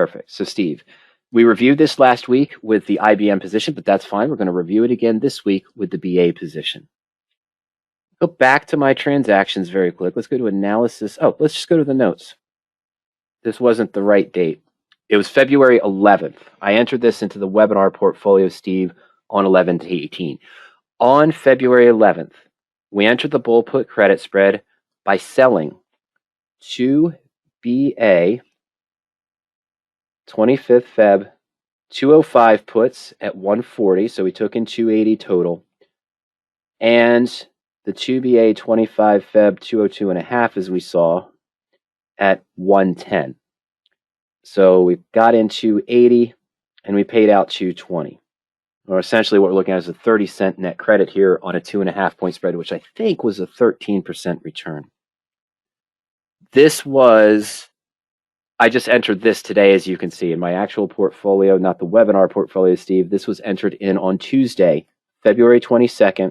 Perfect. So Steve, we reviewed this last week with the IBM position, but that's fine. We're going to review it again this week with the BA position. Go back to my transactions very quick. Let's go to analysis. Oh, let's just go to the notes. This wasn't the right date. It was February 11th. I entered this into the webinar portfolio, Steve, on 11/18. On February 11th, we entered the bull put credit spread by selling 2 BA 25th Feb 205 puts at 140, so we took in 280 total, and the 2BA 25 Feb 202 and a half, as we saw, at 110. So we got in 280 and we paid out 220. Or essentially what we're looking at is a 30-cent net credit here on a 2.5 point spread, which I think was a 13% return. This was, I just entered this today, as you can see, in my actual portfolio, not the webinar portfolio, Steve. This was entered in on Tuesday, February 22nd,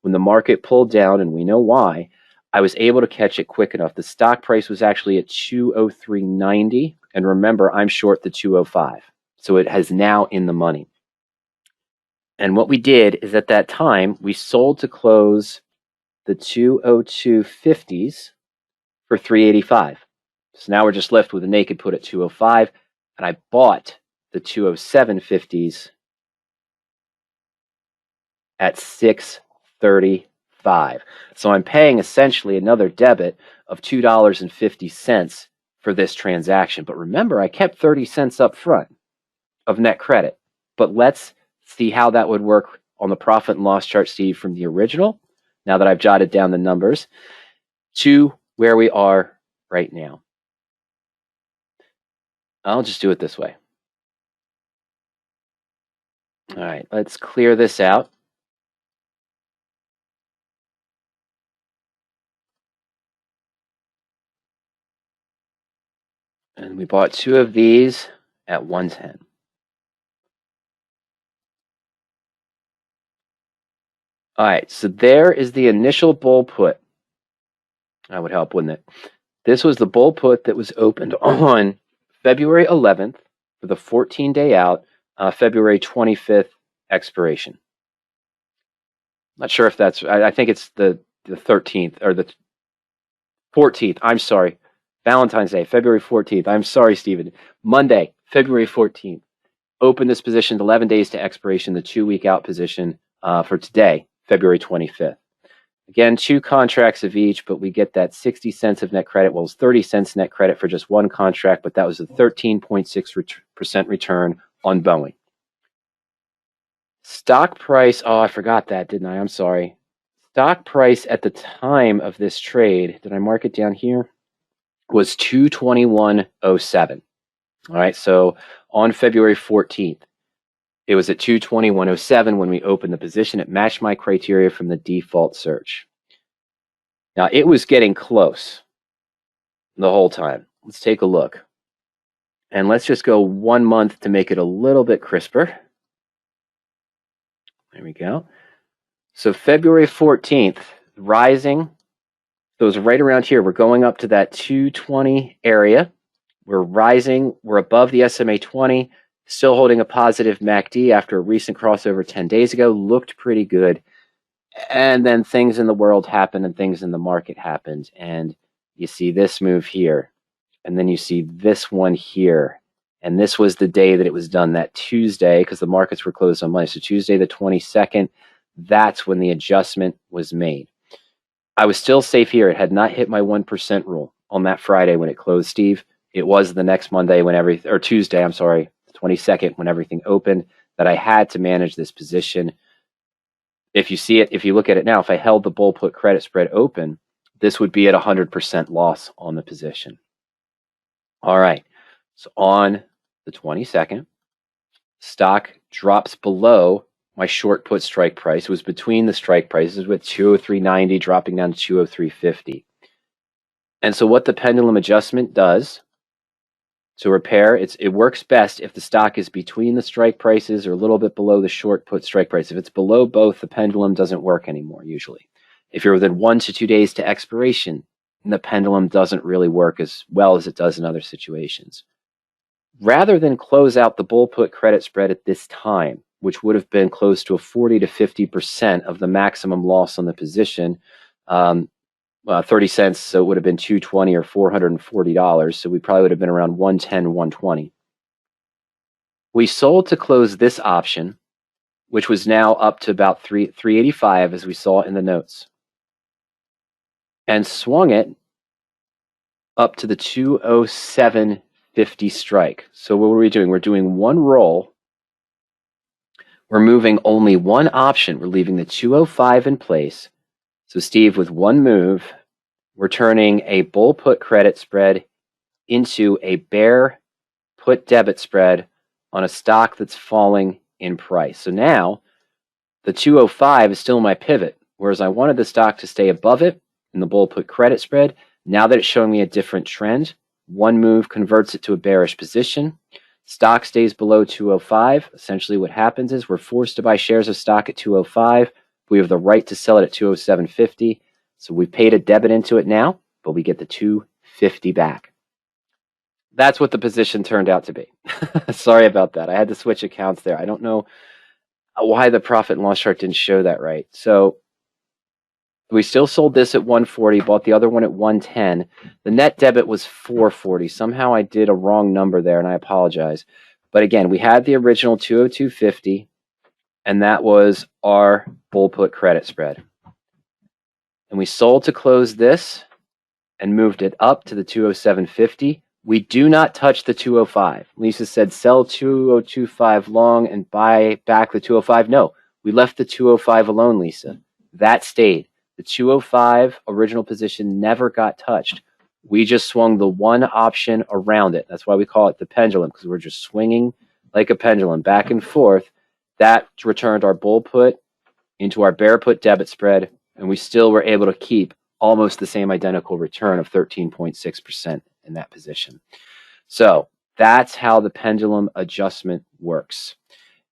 when the market pulled down, and we know why. I was able to catch it quick enough. The stock price was actually at 203.90, and remember, I'm short the 205, so it has now in the money. And what we did is at that time, we sold to close the 202.50s for 385. So now we're just left with a naked put at 205, and I bought the 207.50s at 635. So I'm paying essentially another debit of $2.50 for this transaction. But remember, I kept 30 cents up front of net credit. But let's see how that would work on the profit and loss chart, Steve, from the original, now that I've jotted down the numbers, to where we are right now. I'll just do it this way. All right, let's clear this out. And we bought 2 of these at 110. All right, so there is the initial bull put. That would help, wouldn't it? This was the bull put that was opened on February 11th for the 14-day out, February 25th expiration. Not sure if that's, I think it's the 13th or the 14th. I'm sorry. Valentine's Day, February 14th. I'm sorry, Stephen. Monday, February 14th. Open this position 11 days to expiration, the 2-week out position for today, February 25th. Again, 2 contracts of each, but we get that 60 cents of net credit. Well, it was 30 cents net credit for just 1 contract, but that was a 13.6% return on Boeing. Stock price, oh, I forgot that, didn't I? I'm sorry. Stock price at the time of this trade, did I mark it down here? Was 221.07. All right, so on February 14th, it was at 221.07 when we opened the position. It matched my criteria from the default search. Now, it was getting close the whole time. Let's take a look. And let's just go 1 month to make it a little bit crisper. There we go. So February 14th, rising. So it was right around here. We're going up to that 220 area. We're rising. We're above the SMA 20. Still holding a positive MACD after a recent crossover 10 days ago. Looked pretty good. And then things in the world happened and things in the market happened. And you see this move here. And then you see this one here. And this was the day that it was done, that Tuesday, because the markets were closed on Monday. So Tuesday the 22nd, that's when the adjustment was made. I was still safe here. It had not hit my 1% rule on that Friday when it closed, Steve. It was the next Monday when everything, or Tuesday, I'm sorry, 22nd, when everything opened, that I had to manage this position. If you see it, if you look at it now, if I held the bull put credit spread open, this would be at 100% loss on the position. All right, so on the 22nd, stock drops below my short put strike price. It was between the strike prices with 203.90 dropping down to 203.50. And so what the pendulum adjustment does to repair, it works best if the stock is between the strike prices or a little bit below the short put strike price. If it's below both, the pendulum doesn't work anymore usually. If you're within 1 to 2 days to expiration, the pendulum doesn't really work as well as it does in other situations. rather than close out the bull put credit spread at this time, which would have been close to a 40 to 50% of the maximum loss on the position, 30 cents, so it would have been $220 or $440. So we probably would have been around 110, 120. We sold to close this option, which was now up to about 385, as we saw in the notes, and swung it up to the 207.50 strike. So what were we doing? We're doing one roll. We're moving only one option. We're leaving the 205 in place. So Steve, with one move, we're turning a bull put credit spread into a bear put debit spread on a stock that's falling in price. So now the 205 is still my pivot, whereas I wanted the stock to stay above it in the bull put credit spread. Now that it's showing me a different trend, one move converts it to a bearish position. Stock stays below 205. Essentially what happens is we're forced to buy shares of stock at 205. We have the right to sell it at 207.50. So we paid a debit into it now, but we get the 250 back. That's what the position turned out to be. Sorry about that. I had to switch accounts there. I don't know why the profit and loss chart didn't show that right. So we still sold this at 140, bought the other one at 110. The net debit was 440. Somehow I did a wrong number there, and I apologize. But again, we had the original 202.50, and that was our bull put credit spread. And we sold to close this and moved it up to the 207.50. We do not touch the 205. Lisa said sell 202.5 long and buy back the 205. No, we left the 205 alone, Lisa. That stayed. The 205 original position never got touched. We just swung the one option around it. That's why we call it the pendulum, because we're just swinging like a pendulum back and forth. That returned our bull put into our bear put debit spread, and we still were able to keep almost the same identical return of 13.6% in that position. So that's how the pendulum adjustment works.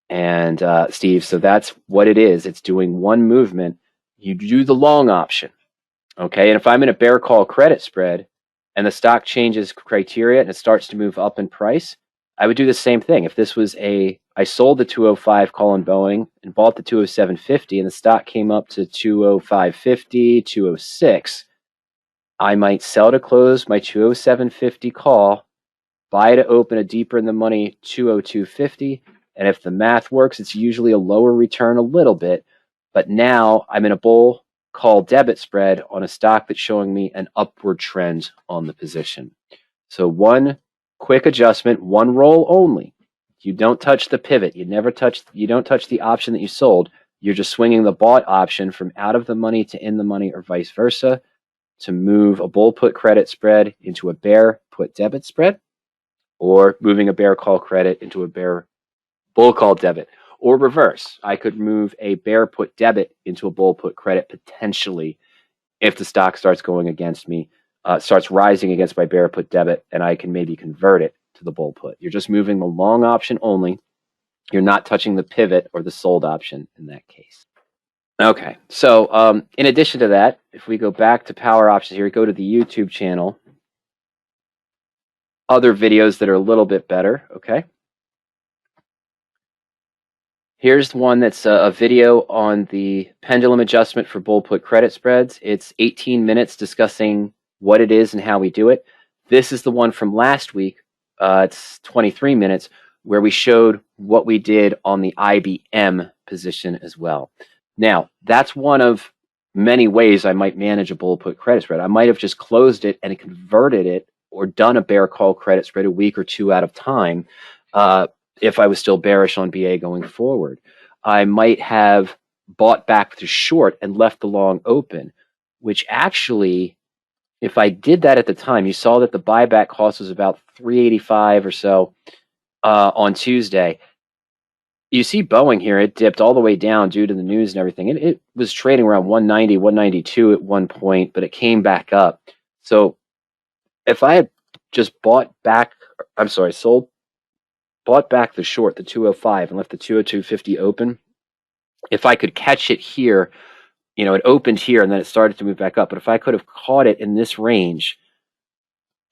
And Steve, so that's what it is. It's doing one movement. You do the long option, okay? And if I'm in a bear call credit spread and the stock changes criteria and it starts to move up in price, I would do the same thing. If this was I sold the 205 call on Boeing and bought the 207.50 and the stock came up to 205.50, 206, I might sell to close my 207.50 call, buy to open a deeper in the money 202.50, and if the math works, it's usually a lower return a little bit, but now I'm in a bull call debit spread on a stock that's showing me an upward trend on the position. So one quick adjustment, one roll only. You don't touch the pivot. You don't touch the option that you sold. You're just swinging the bought option from out of the money to in the money or vice versa to move a bull put credit spread into a bear put debit spread, or moving a bear call credit into a bear bull call debit, or reverse. I could move a bear put debit into a bull put credit potentially if the stock starts going against me, starts rising against my bear put debit, and I can maybe convert it to the bull put. You're just moving the long option only. You're not touching the pivot or the sold option in that case. Okay, so in addition to that, if we go back to power options here, go to the YouTube channel, other videos that are a little bit better, okay? Here's one that's a video on the pendulum adjustment for bull put credit spreads. It's 18 minutes discussing what it is and how we do it. This is the one from last week. It's 23 minutes where we showed what we did on the IBM position as well. Now, that's one of many ways I might manage a bull put credit spread. I might have just closed it and converted it or done a bear call credit spread a week or two at a time if I was still bearish on BA going forward. I might have bought back the short and left the long open, which actually, if I did that at the time, you saw that the buyback cost was about $385 or so on Tuesday. You see Boeing here, it dipped all the way down due to the news and everything. It was trading around 190, 192 at one point, but it came back up. So if I had just bought back the short, the 205, and left the 202.50 open, if I could catch it here, it opened here and then it started to move back up. But if I could have caught it in this range,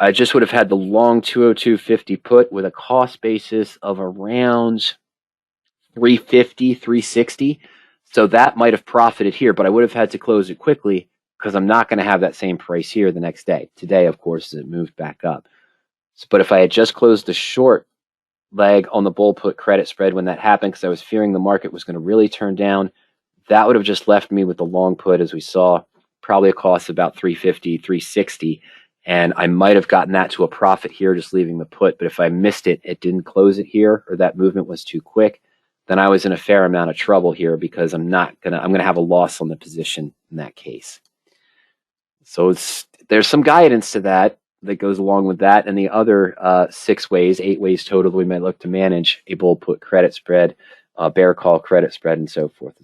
I just would have had the long 202.50 put with a cost basis of around 350, 360. So that might have profited here, but I would have had to close it quickly because I'm not going to have that same price here the next day. Today, of course, it moved back up. But if I had just closed the short leg on the bull put credit spread when that happened, because I was fearing the market was going to really turn down, that would have just left me with the long put, as we saw, probably a cost of about 350, 360. And I might have gotten that to a profit here, just leaving the put. But if I missed it, it didn't close it here, or that movement was too quick, then I was in a fair amount of trouble here because I'm going to have a loss on the position in that case. So there's some guidance to that goes along with that, and the other 8 ways total we might look to manage a bull put credit spread, bear call credit spread, and so forth.